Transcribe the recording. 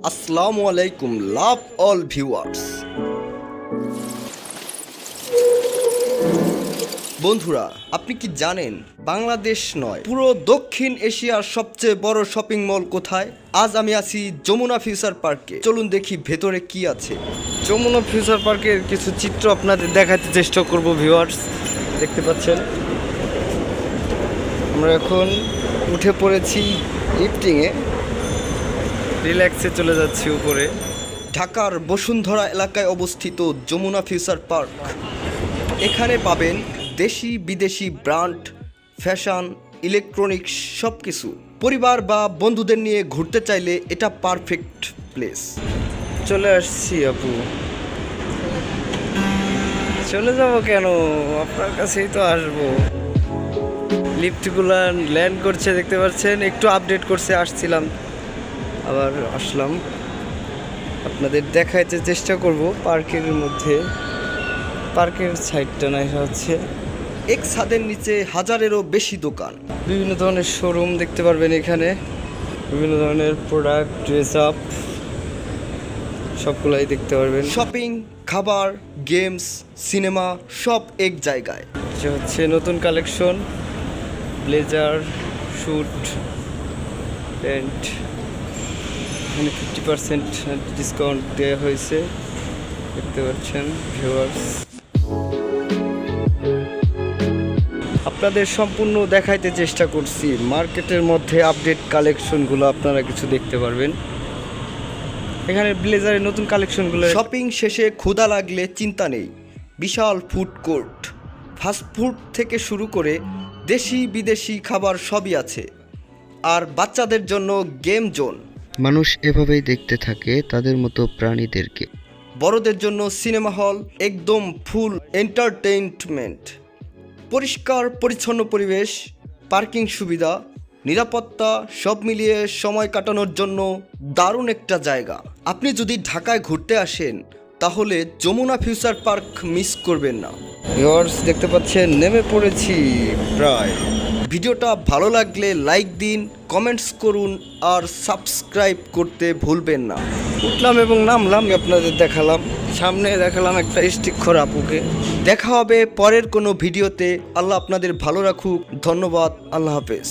আসসালামু আলাইকুম লাভ all viewers. বন্ধুরা, আপনি কি জানেন বাংলাদেশ নয় পুরো দক্ষিণ এশিয়ার সবচেয়ে বড় শপিং মল কোথায়? আজ আমি আছি যমুনা ফিউচার পার্কে। চলুন দেখি ভেতরে কি আছে। যমুনা ফিউচার পার্কের কিছু চিত্র আপনাদের দেখাতে চেষ্টা করব ভিউয়ার্স। দেখতে পাচ্ছেন আমরা এখন উঠে পড়েছি লিফটিংয়ে, রিল্যাক্সে চলে যাচ্ছি উপরে। ঢাকার বসুন্ধরা এলাকায় অবস্থিত যমুনা ফিউচার পার্ক। এখানে পাবেন দেশি বিদেশি ব্র্যান্ড, ফ্যাশন, ইলেকট্রনিক্স সব কিছু। পরিবার বা বন্ধুদের নিয়ে ঘুরতে চাইলে এটা পারফেক্ট প্লেস। চলে আসছি আপু। চলে যাব কেন, আপনার কাছেই তো আসবো। লিফটগুলো ল্যান্ড করছে দেখতে পাচ্ছেন, একটু আপডেট করছে, আসছিলাম আবার আসলাম। আপনাদের দেখাইতে চেষ্টা করব পার্কের মধ্যে। পার্কের সাইডটা না, এটা হচ্ছে এক ছাদের নিচে হাজারেরও বেশি দোকান, বিভিন্ন ধরনের শোরুম দেখতে পারবেন এখানে। বিভিন্ন ধরনের প্রোডাক্ট, ড্রেস আপ সবগুলাই দেখতে পারবেন। শপিং, খাবার, গেমস, সিনেমা সব এক জায়গায়। এটা হচ্ছে নতুন কালেকশন, ব্লেজার, স্যুট, প্যান্ট। এখানে 50% ডিসকাউন্ট দেওয়া হয়েছে, দেখতে পাচ্ছেন ভিউয়ার্স। আপনাদের সম্পূর্ণ দেখাইতে চেষ্টা করছি। মার্কেটের মধ্যে আপডেট কালেকশনগুলো আপনারা কিছু দেখতে পারবেন। এখানে ব্লেজারের নতুন কালেকশনগুলো। শপিং শেষে ক্ষুধা লাগলে চিন্তা নেই, বিশাল ফুড কোর্ট। ফাস্টফুড থেকে শুরু করে দেশি বিদেশি খাবার সবই আছে। আর বাচ্চাদের জন্য গেম জোন। মানুষ এভাবেই দেখতে থাকে তাদের মতো প্রাণীদেরকে। বড়দের জন্য সিনেমা হল, একদম ফুল এন্টারটেইনমেন্ট। পরিষ্কার পরিচ্ছন্ন পরিবেশ, পার্কিং সুবিধা, নিরাপত্তা সব মিলিয়ে সময় কাটানোর জন্য দারুণ একটা জায়গা। আপনি যদি ঢাকায় ঘুরতে আসেন তাহলে যমুনা ফিউচার পার্ক মিস করবেন না। ভিউয়ার্স দেখতে পাচ্ছেন নেমে পড়েছি প্রায়। ভিডিওটা ভালো লাগলে লাইক দিন, কমেন্টস করুন আর সাবস্ক্রাইব করতে ভুলবেন না। উঠলাম এবং নামলাম, আপনাদের দেখালাম। সামনে দেখালাম একটা স্টিক্ষর আপুকে। দেখা হবে পরের কোনো ভিডিওতে। আল্লাহ আপনাদের ভালো রাখুক। ধন্যবাদ। আল্লাহ হাফেজ।